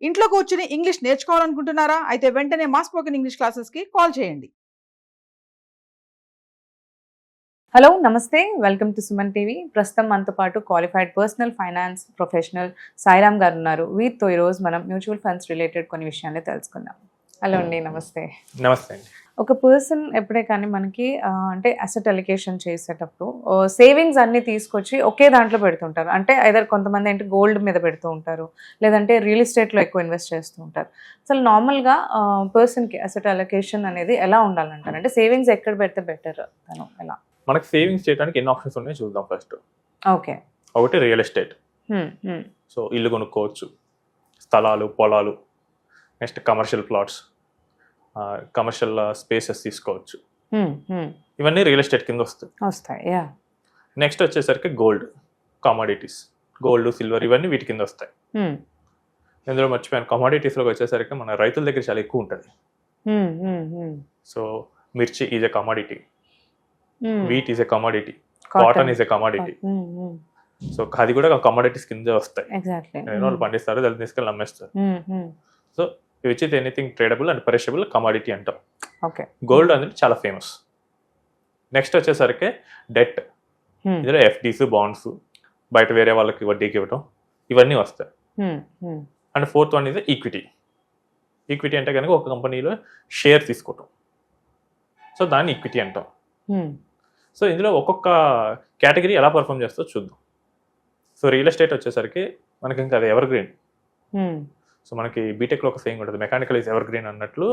ఇంట్లో కూర్చుని ఇంగ్లీష్ నేర్చుకోవాలనుకుంటున్నారా? అయితే వెంటనే మా స్పోకెన్ ఇంగ్లీష్ క్లాసెస్‌కి కాల్ చేయండి. హలో నమస్తే వెల్కమ్ టు సుమన్ టీవీ. ప్రస్తుతం మనతో పాటు qualified personal finance professional Sairam గారు ఉన్నారు. వీరితో ఈరోజు మనం మ్యూచువల్ ఫండ్స్ రిలేటెడ్ కొన్ని విషయాన్ని తెలుసుకుందాం. హలో అండి, నమస్తే. నమస్తే అండి. ఒక పర్సన్ ఎప్పుడే కానీ మనకి అంటే అసెట్ అలికేషన్ చేసేటప్పుడు సేవింగ్స్ అన్ని తీసుకొచ్చి ఒకే దాంట్లో పెడుతుంటారు. అంటే ఐదర్ కొంతమంది అంటే గోల్డ్ మీద పెడుతూ ఉంటారు, లేదంటే రియల్ ఎస్టేట్లో ఎక్కువ ఇన్వెస్ట్ చేస్తూ ఉంటారు. అసలు నార్మల్గా పర్సన్కి అసెట్ అలికేషన్ అనేది ఎలా ఉండాలంటారు? అంటే సేవింగ్స్ ఎక్కడ పెడితే బెటర్, తను ఎలా? మనకి సేవింగ్స్ చేయడానికి ఎన్ని ఆప్షన్స్ ఉన్నాయో చూద్దాం. ఫస్ట్ ఓకే, ఒకటి రియల్ ఎస్టేట్. సో ఇల్లు కొనుక్కోవచ్చు, స్థలాలు, పొలాలు, next commercial plots, commercial spaces తీసుకోవచ్చు. ఇవన్నీ రియల్ ఎస్టేట్ కింద వస్తాయి. నెక్స్ట్ వచ్చేసరికి గోల్డ్, కమాడిటీస్, గోల్డ్, సిల్వర్, ఇవన్నీ వీటి కింద వస్తాయి. ఇందులో మర్చిపోయాను, కమాడిటీస్లోకి వచ్చేసరికి మన రైతుల దగ్గర చాలా ఎక్కువ ఉంటుంది. So mirchi is a commodity, wheat is a commodity, cotton is a commodity. So అది కూడా కమాడిటీస్ కింద వస్తాయి. వాళ్ళు పండిస్తారు, దాన్ని తీసుకెళ్ళి అమ్మేస్తారు. So which is anything tradable and perishable commodity అంటాం. గోల్డ్ అనేది చాలా ఫేమస్. నెక్స్ట్ వచ్చేసరికి డెట్, ఇందులో ఎఫ్డీస్, బాండ్స్, బయట వేరే వాళ్ళకి వడ్డీకి ఇవ్వటం, ఇవన్నీ వస్తాయి. And fourth one is equity. Equity అంటే కనుక ఒక కంపెనీలో షేర్ తీసుకోవటం, సో దాన్ని ఈక్విటీ అంటాం. సో ఇందులో ఒక్కొక్క కేటగిరీ ఎలా పర్ఫామ్ చేస్తో చూద్దాం. సో రియల్ ఎస్టేట్ వచ్చేసరికి మనకి ఇంకా అది ఎవర్ గ్రీన్. సో మనకి బీటెక్లో ఒక సేయింగ్ ఉంటుంది, మెకానికల్ ఈజ్ ఎవర్ గ్రీన్ అన్నట్లు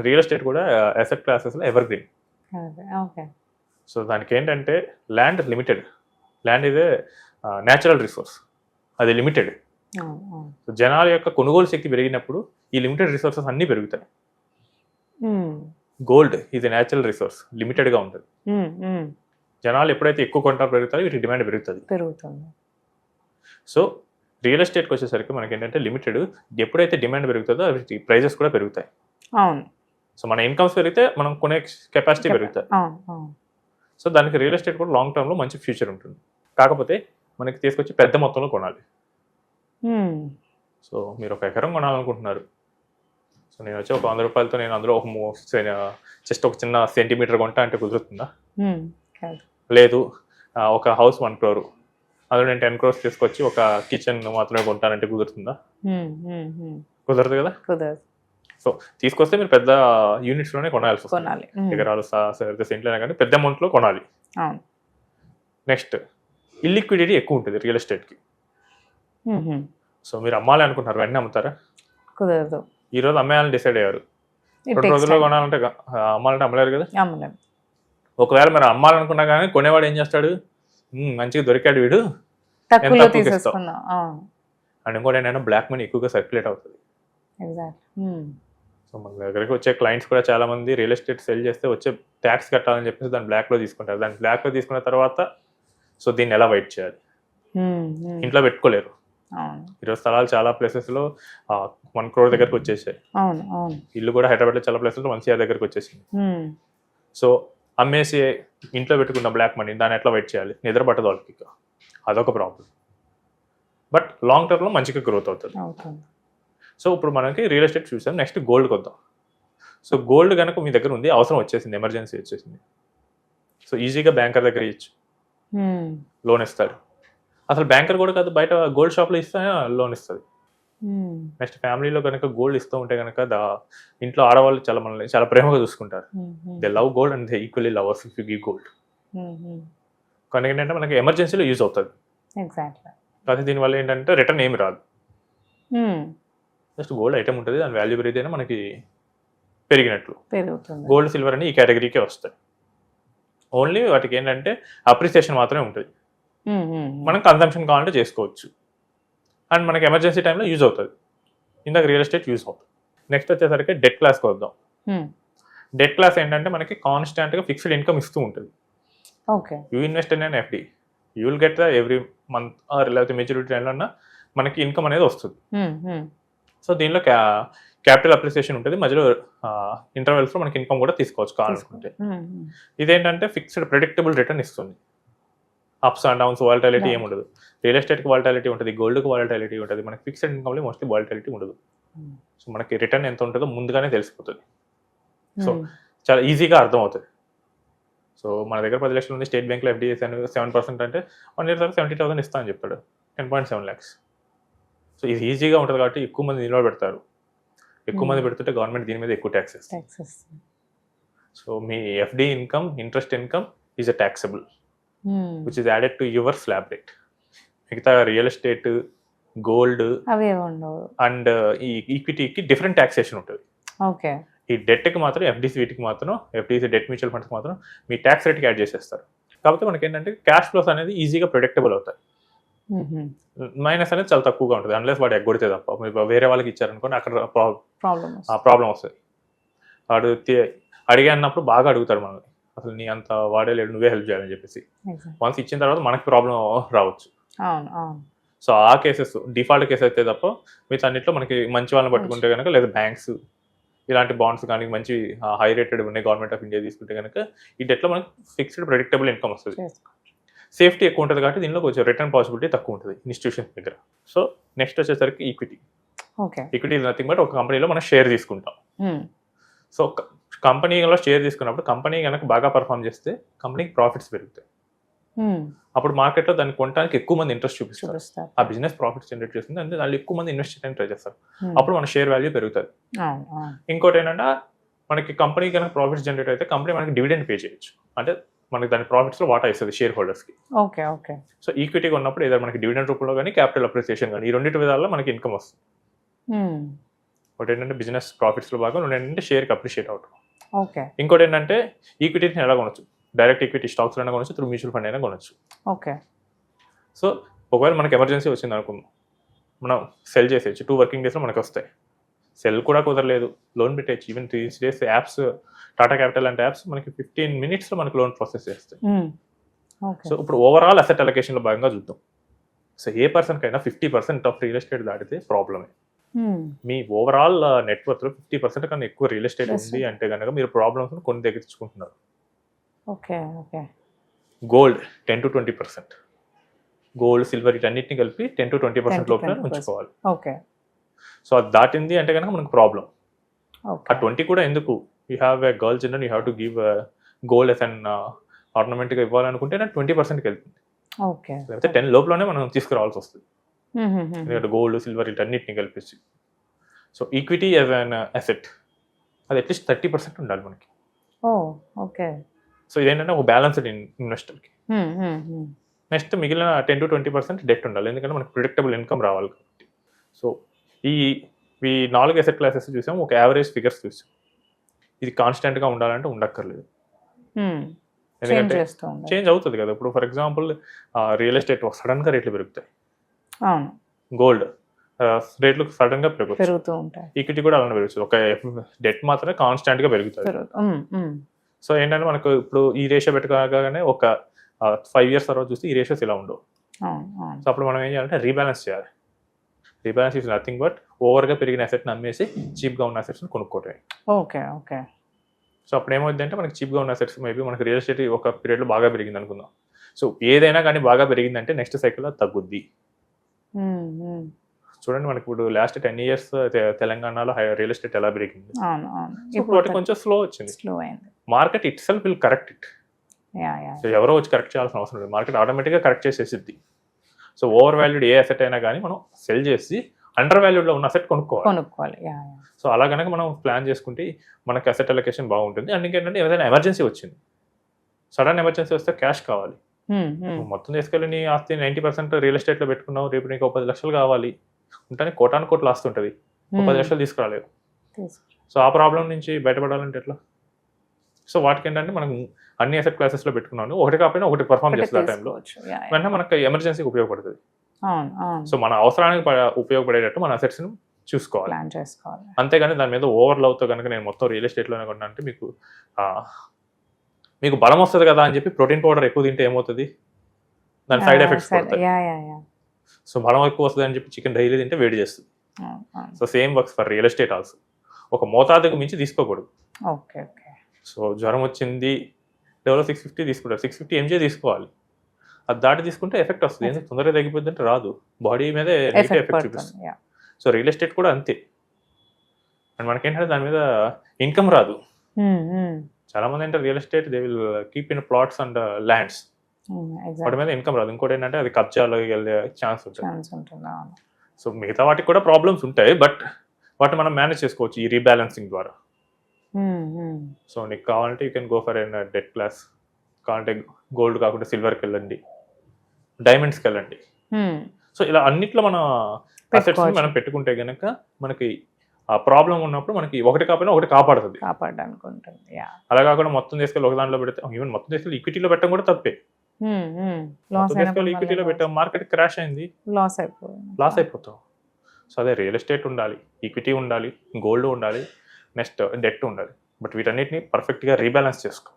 రియల్ ఎస్టేట్ కూడా అసెట్ క్లాసెస్లో ఎవర్ గ్రీన్. సో దానికి ఏంటంటే ల్యాండ్ లిమిటెడ్, ల్యాండ్ ఇదే న్యాచురల్ రిసోర్స్, అది లిమిటెడ్. సో జనాల యొక్క కొనుగోలు శక్తి పెరిగినప్పుడు ఈ లిమిటెడ్ రిసోర్సెస్ అన్నీ పెరుగుతాయి. గోల్డ్ ఇది న్యాచురల్ రిసోర్స్, లిమిటెడ్గా ఉంటుంది. జనాలు ఎప్పుడైతే ఎక్కువ కొంటారు పెరుగుతారో వీటికి డిమాండ్ పెరుగుతుంది. సో రియల్ ఎస్టేట్కి వచ్చేసరికి మనకి ఏంటంటే లిమిటెడ్, ఎప్పుడైతే డిమాండ్ పెరుగుతుందో వీటి ప్రైజెస్ కూడా పెరుగుతాయి. సో మన ఇన్కమ్స్ పెరిగితే మనం కొనే కెపాసిటీ పెరుగుతాయి. సో దానికి రియల్ ఎస్టేట్ కూడా లాంగ్ టర్మ్లో మంచి ఫ్యూచర్ ఉంటుంది. కాకపోతే మనకి తీసుకొచ్చి పెద్ద మొత్తంలో కొనాలి. సో మీరు ఒక ఎకరం కొనాలనుకుంటున్నారు, సో నేను వచ్చి ఒక 100 రూపాయలతో నేను అందులో ఒక జస్ట్ ఒక చిన్న సెంటీమీటర్ కొంటా అంటే కుదురుతుందా? లేదు. ఒక హౌస్ 1 crore, అందులో నేను 10 crores తీసుకొచ్చి ఒక కిచెన్ మాత్రమే కొంటానంటే కుదురుతుందా? కుదరదు కదా. సో తీసుకొస్తే మీరు పెద్ద యూనిట్స్లోనే కొనాల్సి వస్తుంది, ఎకరాలు సెంట్లైనా కానీ పెద్ద అమౌంట్లో కొనాలి. నెక్స్ట్ ఇల్లిక్విడిటీ ఎక్కువ ఉంటుంది రియల్ ఎస్టేట్కి. సో మీరు అమ్మాలి అనుకుంటున్నారు, వెంటనే అమ్ముతారా? కుదరదు. ఈరోజు అమ్మేయాలని డిసైడ్ అయ్యారు, 2 రోజుల్లో కొనాలంటే అమ్మాలంటే అమ్మలేరు కదా. ఒకవేళ మీరు అమ్మాలనుకున్నా కానీ కొనేవాడు ఏం చేస్తాడు, మంచిగా దొరికాడు వీడు, అండ్ ఇంకోటి ఏంటంటే బ్లాక్ మనీ ఎక్కువగా సర్క్యులేట్ అవుతుంది. సో మన దగ్గరికి వచ్చే క్లయింట్స్ కూడా చాలా మంది రియల్ ఎస్టేట్ సెల్ చేస్తే వచ్చే ట్యాక్స్ కట్టాలని చెప్పేసి దాన్ని బ్లాక్లో తీసుకుంటారు. దాన్ని బ్లాక్లో తీసుకున్న తర్వాత సో దీన్ని ఎలా వైట్ చేయాలి, ఇంట్లో పెట్టుకోలేరు. ఈరోజు స్థలాలు చాలా ప్లేసెస్లో 1 crore దగ్గరకు వచ్చేసాయి. ఇల్లు కూడా హైదరాబాద్లో చాలా ప్లేసెస్లో 1 CR దగ్గరకు వచ్చేసింది. సో అమ్మేసి ఇంట్లో పెట్టుకున్న బ్లాక్ మనీ దాన్ని ఎట్లా వైట్ చేయాలి, నిద్ర పట్టదు వాళ్ళకి, అదొక ప్రాబ్లం. బట్ లాంగ్ టర్మ్లో మంచిగా గ్రోత్ అవుతుంది. సో ఇప్పుడు మనకి రియల్ ఎస్టేట్ చూసాం. నెక్స్ట్ గోల్డ్కి వద్దాం. సో గోల్డ్ కనుక మీ దగ్గర ఉంది, అవసరం వచ్చేసింది, ఎమర్జెన్సీ వచ్చేసింది, సో ఈజీగా బ్యాంకర్ దగ్గర ఇచ్చు, లోన్ ఇస్తాడు. అసలు బ్యాంకర్ కూడా కాదు, బయట గోల్డ్ షాప్లో ఇస్తే లోన్ ఇస్తుంది. నెక్స్ట్ ఫ్యామిలీలో కనుక గోల్డ్ ఇస్తూ ఉంటే కనుక ఇంట్లో ఆడవాళ్ళు చాలా మనల్ని చాలా ప్రేమగా చూసుకుంటారు. They love gold and they equally love us if you give gold. కానీ ఏంటంటే మనకి ఎమర్జెన్సీలో యూజ్ అవుతుంది. కానీ దీనివల్ల ఏంటంటే రిటర్న్ ఏమి రాదు. జస్ట్ గోల్డ్ ఐటమ్ ఉంటుంది, దాని వాల్యూ పెరిగితేనే మనకి పెరిగినట్లు. గోల్డ్, సిల్వర్ అని ఈ కేటగిరీకే వస్తాయి. ఓన్లీ వాటికి ఏంటంటే అప్రిసియేషన్ మాత్రమే ఉంటుంది. మనం కన్సంప్షన్ కావాలంటే చేసుకోవచ్చు, అండ్ మనకి ఎమర్జెన్సీ టైంలో యూజ్ అవుతుంది. ఇందాక రియల్ ఎస్టేట్ యూజ్ అవుతుంది. నెక్స్ట్ వచ్చేసరికి డెట్ క్లాస్కి వద్దాం. డెట్ క్లాస్ ఏంటంటే మనకి కాన్స్టాంట్గా ఫిక్స్డ్ ఇన్కమ్ ఇస్తూ ఉంటుంది. You invest in an FD, you will get every month or లేకపోతే మెచ్యూరిటీ టైంలో మనకి ఇన్కమ్ అనేది వస్తుంది. సో దీనిలో క్యాపిటల్ అప్రిసియేషన్ ఉంటుంది, మధ్యలో ఇంటర్వెల్స్లో మనకి ఇన్కమ్ కూడా తీసుకోవచ్చు కావాలనుకుంటే. ఇదేంటంటే ఫిక్స్డ్ ప్రెడిక్టబుల్ రిటర్న్ ఇస్తుంది. Ups and downs volatility Right. ఏమి ఉండదు. రియల్ ఎస్టేట్కి వాలటాలిటీ ఉంటుంది, గోల్డ్కి వాలటాలిటీ ఉంటుంది, మనకి ఫిక్స్డ్ ఇన్కమ్లో మోస్ట్లీ వాలటాలిటీ ఉండదు. సో మనకి రిటర్న్ ఎంత ఉంటుందో ముందుగానే తెలిసిపోతుంది. సో చాలా ఈజీగా అర్థమవుతుంది. సో మన దగ్గర 10 లక్షలు ఉంది, స్టేట్ బ్యాంక్లో ఎఫ్డీ 7% అంటే 1 year తర్వాత 70,000 ఇస్తా అని చెప్తాడు, 10.7 lakhs. సో ఇది ఈజీగా ఉంటుంది కాబట్టి ఎక్కువ మంది నిల్వ పెడతారు. ఎక్కువ మంది పెడుతుంటే గవర్నమెంట్ దీని మీద ఎక్కువ ట్యాక్స్ ఇస్తుంది. So me FD income, interest income is a taxable which is added to your slab rate. మిగతా రియల్ ఎస్టేట్, గోల్డ్ అవి ఉండవు. అండ్ ఈ ఈక్విటీకి డిఫరెంట్ ట్యాక్సేషన్ ఉంటుంది. ఓకే. ఈ డెట్కి మాత్రం, ఎఫ్డీసీ వీటికి మాత్రం, ఎఫ్డీసీ డెట్ మ్యూచువల్ ఫండ్స్కి మాత్రం మీ ట్యాక్స్ రేట్కి యాడ్ చేసేస్తారు. కాకపోతే మనకి ఏంటంటే క్యాష్ ఫ్లోస్ అనేది ఈజీగా ప్రొడక్టబుల్ అవుతాయి. మైనస్ అనేది చాలా తక్కువగా ఉంటుంది, అన్లెస్ వాడు ఎగ్గొడితే తప్ప. మీరు వేరే వాళ్ళకి ఇచ్చారనుకోండి, అక్కడ ప్రాబ్లం వస్తుంది. వాడు అడిగే అన్నప్పుడు బాగా అడుగుతాడు మనల్ని, అసలు నీ అంత వాడేలేడు, నువ్వే హెల్ప్ చేయాలని చెప్పేసి. వన్స్ ఇచ్చిన తర్వాత మనకి ప్రాబ్లం రావచ్చు. సో ఆ కేసెస్ డిఫాల్ట్ కేసు అయితే తప్ప మిగతా అన్నింటిలో మనకి మంచి వాళ్ళని పట్టుకుంటే కనుక, లేదా బ్యాంక్స్ ఇలాంటి బాండ్స్ కానీ మంచి హై రేటెడ్ ఉన్నాయి గవర్నమెంట్ ఆఫ్ ఇండియా తీసుకుంటే కనుక, ఈ డెట్లో మనకి ఫిక్స్డ్ ప్రెడిక్టబుల్ ఇన్కమ్ వస్తుంది. సేఫ్టీ ఎక్కువ ఉంటుంది కాబట్టి దీనిలో కొంచెం రిటర్న్ పాసిబిలిటీ తక్కువ ఉంటుంది ఇన్స్టిట్యూషన్ దగ్గర. సో నెక్స్ట్ వచ్చేసరికి equity. Equity is nothing but ఒక కంపెనీలో మనం షేర్ తీసుకుంటాం. సో కంపెనీలో షేర్ తీసుకున్నప్పుడు కంపెనీ కనుక బాగా పర్ఫామ్ చేస్తే కంపెనీకి ప్రాఫిట్స్ పెరుగుతాయి. అప్పుడు మార్కెట్లో దాన్ని కొనడానికి ఎక్కువ మంది ఇంట్రెస్ట్ చూపిస్తారు. ఆ బిజినెస్ ప్రాఫిట్స్ జనరేట్ చేస్తుంది అంటే దాన్ని ఎక్కువ మంది ఇన్వెస్ట్ చేయడానికి ట్రై చేస్తారు. అప్పుడు మన షేర్ వాల్యూ పెరుగుతుంది. ఇంకోటి ఏంటంటే మనకి కంపెనీ కనుక ప్రాఫిట్స్ జనరేట్ అయితే కంపెనీ మనకి డివిడెండ్ పే చేయొచ్చు, అంటే మనకి దాని ప్రాఫిట్స్లో వాటా ఇస్తుంది షేర్ హోల్డర్స్కి. సో ఈక్విటీగా ఉన్నప్పుడు ఏదో మనకి డివిడెండ్ రూపంలో కానీ, క్యాపిటల్ అప్రిసియేషన్ కానీ, ఈ రెండింటి విధాల్లో మనకి ఇన్కమ్ వస్తుంది. ఒకటి ఏంటంటే బిజినెస్ ప్రాఫిట్స్లో భాగం, రెండు ఏంటంటే షేర్కి అప్రిషియేట్ అవటం. ఇంకోటి ఏంటంటే ఈక్విటీని ఎలా కొనొచ్చు, డైరెక్ట్ ఈక్విటీ స్టాక్స్ అయినా కొనొచ్చు, త్రూ మ్యూచువల్ ఫండ్ అయినా కొనొచ్చు. సో ఒకవేళ మనకి ఎమర్జెన్సీ వచ్చింది అనుకుందాం, మనం సెల్ చేసేయచ్చు, 2 working daysలో మనకి వస్తాయి. సెల్ కూడా కుదరలేదు, లోన్ పెట్టేయచ్చు. Even 3 days apps, Tata Capital అంటే యాప్స్ మనకి 15 minutesలో మనకి లోన్ ప్రాసెస్ చేస్తాయి. సో ఇప్పుడు ఓవరాల్ అసెట్ అలొకేషన్లో భాగంగా చూద్దాం. సో ఏ పర్సన్కైనా 50% ఆఫ్ రియల్ ఎస్టేట్ దాటితే ప్రాబ్లమే. మీ ఓవరాల్ నెట్వర్క్లో 50% కన్నా ఎక్కువ రియల్ ఎస్టేట్ ఉంది అంటే కనుక మీరు ప్రాబ్లమ్స్ కొన్ని దగ్గర తెచ్చుకుంటున్నారు. గోల్డ్ 10 to 20%, గోల్డ్, సిల్వర్ వీటన్నిటిని కలిపి 10 to 20% లోపల ఉంచుకోవాలి. సో అది దాటింది అంటే కనుక మనకు ప్రాబ్లం. ఆ 20 కూడా ఎందుకు, you have a girl children, you have to give gold as and ఆర్నమెంట్గా ఇవ్వాలనుకుంటే నాకు 20%కి వెళ్తుంది. లేకపోతే 10 లోపలనే మనం తీసుకురావాల్సి వస్తుంది, ఎందుకంటే గోల్డ్, సిల్వర్ వీటన్నిటిని కలిపేసి. So equity as an asset అది అట్లీస్ట్ 30% ఉండాలి మనకి. సో ఇదేంటంటే ఒక బ్యాలెన్స్డ్ ఇన్వెస్టర్కి. నెక్స్ట్ మిగిలిన 10 to 20% డెట్ ఉండాలి, ఎందుకంటే మనకి ప్రిడిక్టబుల్ ఇన్కమ్ రావాలి కాబట్టి. సో ఈ 4 అసెట్ క్లాసెస్ చూసాం, ఒక యావరేజ్ ఫిగర్స్ చూసాం. ఇది కాన్స్టెంట్గా ఉండాలంటే ఉండక్కర్లేదు, ఎందుకంటే చేంజ్ అవుతుంది కదా. ఇప్పుడు ఫర్ ఎగ్జాంపుల్ రియల్ ఎస్టేట్ సడన్గా రేట్లు పెరుగుతాయి, గోల్డ్ రేట్లు సడన్గా పెరుగుతూ ఉంటాయి, ఈక్విటీ కూడా అలానే పెరుగుతుంది. ఒక డెట్ మాత్రమే కాన్స్టెంట్గా పెరుగుతుంది. సో ఏంటంటే మనకు ఇప్పుడు ఈ రేషియో పెట్టుకోగానే ఒక 5 years తర్వాత చూస్తే ఈ రేషియోస్ ఇలా ఉండవు. సో అప్పుడు మనం ఏం చేయాలంటే రీబ్యాలెన్స్ చేయాలి. రీబ్యాలెన్స్ ఈజ్ నథింగ్ బట్ ఓవర్గా పెరిగిన అసెట్ని అమ్మేసి చీప్గా ఉన్న అసెట్స్ని కొనుక్కోవటమే. సో అప్పుడు ఏమవుతుందంటే మనకి చీప్గా ఉన్న అసెట్స్ మేబీ మనకి రియల్ ఎస్టేట్ ఒక పీరియడ్లో బాగా పెరిగింది అనుకుందాం. సో ఏదైనా కానీ బాగా పెరిగిందంటే నెక్స్ట్ సైకిల్లో తగ్గుద్ది. చూడండి మనకి ఇప్పుడు లాస్ట్ 10 years తెలంగాణలో రియల్ ఎస్టేట్ ఎలా పెరిగింది, ఇప్పుడు వాటి కొంచెం స్లో వచ్చింది. Market it self will correct it. ఎవరో వచ్చి కరెక్ట్ చేయాల్సిన అవసరం లేదు, మార్కెట్ ఆటోమేటిక్గా కరెక్ట్ చేసేసిద్ది. సో ఓవర్ వాల్యూడ్ ఏ అసెట్ అయినా కానీ మనం సెల్ చేసి అండర్ వాల్యూడ్లో ఉన్న అసెట్ కొనుక్కోవాలి. సో అలా కనుక మనం ప్లాన్ చేసుకుంటే మనకి అసెట్ అలొకేషన్ బాగుంటుంది. అండ్ ఇంకేంటంటే ఏదైనా ఎమర్జెన్సీ వచ్చింది, సడన్ ఎమర్జెన్సీ వస్తే క్యాష్ కావాలి. మొత్తం తీసుకెళ్ళి నీ ఆస్తి 90% రియల్ ఎస్టేట్లో పెట్టుకున్నావు, రేపు నీకు 10 లక్షలు కావాలి ఉంటానే కోటాను ఆస్తి ఉంటుంది, 10 లక్షలు తీసుకురాలేదు. సో ఆ ప్రాబ్లం నుంచి బయటపడాలంటే ఎట్లా? సో వాటికి ఏంటంటే మనం అన్ని అసెట్ క్లాసెస్లో పెట్టుకున్నాను, ఒకటి కాకపోయినా ఒకటి పర్ఫామ్ చేస్తుంది ఆ టైంలో, వెంటనే మనకు ఎమర్జెన్సీకి ఉపయోగపడుతుంది. సో మన అవసరానికి ఉపయోగపడేటట్టు మన అసెట్స్ని చూసుకోవాలి, అంతేగాని దాని మీద ఓవర్లో అవుతా కనుక నేను మొత్తం రియల్ ఎస్టేట్లోనే కొన్నా అంటే మీకు బలం వస్తుంది కదా అని చెప్పి ప్రోటీన్ పౌడర్ ఎక్కువ తింటే ఏమవుతుంది, దాని సైడ్ ఎఫెక్ట్స్ పడతాయి. సో బలం ఎక్కువ వస్తుంది అని చెప్పి చికెన్ డైలీ తింటే వేడి చేస్తుంది. So same works for real estate also. ఒక మోతాదుకు మించి తీసుకోకూడదు. సో జ్వరం వచ్చింది, డెవలో 650 తీసుకుంటారు, 650 mg తీసుకోవాలి. అది దాటి తీసుకుంటే ఎఫెక్ట్ వస్తుంది. ఎందుకు తొందరగా తగ్గిపోద్ది అంటే రాదు, బాడీ మీదే నెగిటివ్ ఎఫెక్ట్ చూపిస్తుంది. సో రియల్ ఎస్టేట్ కూడా అంతే. అండ్ మనకేంటంటే దాని మీద ఇన్కమ్ రాదు. చాలా మంది అంటే real estate they will keep in plots and lands, వాటి మీద ఇన్కమ్ రాదు. ఇంకోటి ఏంటంటే అది కబ్జాలోకి వెళ్ళే ఛాన్స్ ఉంటుంది. సో మిగతా వాటికి కూడా ప్రాబ్లమ్స్ ఉంటాయి, బట్ వాటిని మనం మేనేజ్ చేసుకోవచ్చు ఈ రీబ్యాలెన్సింగ్ ద్వారా. సో నీకు కావాలంటే you can go for an debt class, కావాలంటే గోల్డ్ కాకుండా సిల్వర్కి వెళ్ళండి, డైమండ్స్కి వెళ్ళండి. సో ఇలా అన్నిట్లో మన అసెట్స్ మనం పెట్టుకుంటే గనక మనకి ఆ ప్రాబ్లం ఉన్నప్పుడు మనకి ఒకటి కాకపోయినా ఒకటి కాపాడుతుంది. అలా కాకుండా మొత్తం తీసుకెళ్ళి ఒక దాంట్లో పెడితే, ఈవెన్ మొత్తం తీసుకెళ్ళి ఈక్విటీలో పెట్టడం కూడా తప్పే. ఈక్విటీలో పెట్టాం, మార్కెట్ క్రాష్ అయింది, లాస్ అయిపోతాం. సో అదే రియల్ ఎస్టేట్ ఉండాలి, ఈక్విటీ ఉండాలి, గోల్డ్ ఉండాలి, నెక్స్ట్ డెట్ ఉండాలి. బట్ వీటన్నిటిని పర్ఫెక్ట్గా రీబ్యాలెన్స్ చేసుకో.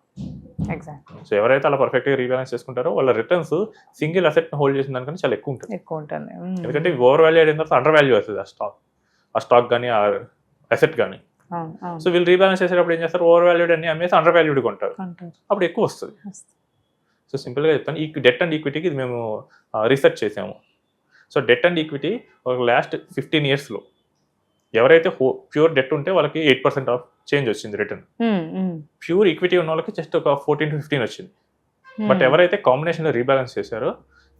సో ఎవరైతే అలా పర్ఫెక్ట్గా రీబ్యాలెన్స్ చేసుకుంటారో వాళ్ళ రిటర్న్స్ సింగిల్ అసెట్ హోల్డ్ చేసిన దానికన్నా చాలా ఎక్కువ ఉంటుంది. ఎందుకంటే ఓవర్ వాల్యూ అయిన తర్వాత అండర్ వాల్యూ అవుతుంది ఆ స్టాక్ కానీ ఆ అసెట్ కానీ. సో వీళ్ళు రీబ్యాలెన్స్ చేసేటప్పుడు ఏం చేస్తారు, ఓవర్ వాల్యూడ్ అన్ని అమ్మేసి అండర్ వాల్యూడ్ కొంటారు, అప్పుడు ఎక్కువ వస్తుంది. సో సింపుల్గా చెప్తాను, ఈ డెట్ అండ్ ఈక్విటీకి ఇది మేము రీసెర్చ్ చేసాము. సో డెట్ అండ్ ఈక్విటీ ఒక లాస్ట్ 15 yearsలో ఎవరైతే ప్యూర్ డెట్ ఉంటే వాళ్ళకి 8% ఆఫ్ చేంజ్ వచ్చింది రిటర్న్. ప్యూర్ ఈక్విటీ ఉన్న వాళ్ళకి జస్ట్ ఒక 14 to 15 వచ్చింది. బట్ ఎవరైతే కాంబినేషన్లో రీబ్యాలెన్స్ చేశారో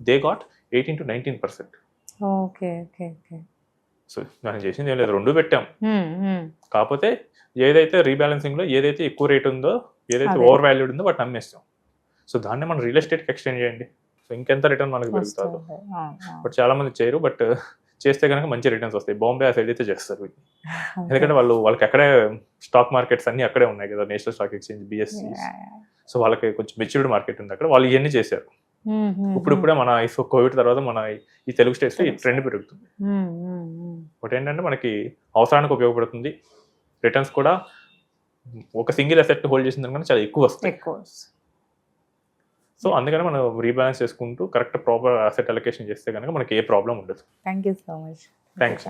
దే గాట్ 18 to 19%. సో మనం చేసింది ఏం లేదు, రెండు పెట్టాం. కాకపోతే ఏదైతే రీబ్యాలెన్సింగ్లో ఏదైతే ఎక్కువ రేట్ ఉందో, ఏదైతే ఓవర్ వాల్యూడ్ ఉందో వాటిని అమ్మేస్తాం. సో దాన్ని మనం రియల్ ఎస్టేట్కి ఎక్స్టెండ్ చేయండి, సో ఇంకెంత రిటర్న్ మనకు పెరుగుతుందో. బట్ చాలా మంది చేయరు, బట్ చేస్తే కనుక మంచి రిటర్న్స్ వస్తాయి. బాంబే ఆ సైడ్ అయితే చేస్తారు, ఎందుకంటే వాళ్ళకి అక్కడే స్టాక్ మార్కెట్స్ అన్ని అక్కడే ఉన్నాయి కదా, national stock exchange, BSc. So వాళ్ళకి కొంచెం మెచ్యూర్డ్ మార్కెట్ ఉంది అక్కడ, వాళ్ళు ఇవన్నీ చేశారు. ఇప్పుడే మన కోవిడ్ తర్వాత మన ఈ తెలుగు స్టేట్స్లో ఈ ట్రెండ్ పెరుగుతుంది. బట్ ఏంటంటే మనకి అవసరానికి ఉపయోగపడుతుంది, రిటర్న్స్ కూడా ఒక సింగిల్ అసెట్ హోల్డ్ చేసిన దానికన్నా చాలా ఎక్కువ వస్తాయి. సో అందుకని మనం రీబ్యాలెన్స్ చేసుకుంటూ కరెక్ట్ ప్రాపర్ అసెట్ అలొకేషన్ చేస్తే కనుక మనకి ఏ ప్రాబ్లం ఉండదు. Thank you so much. Thanks.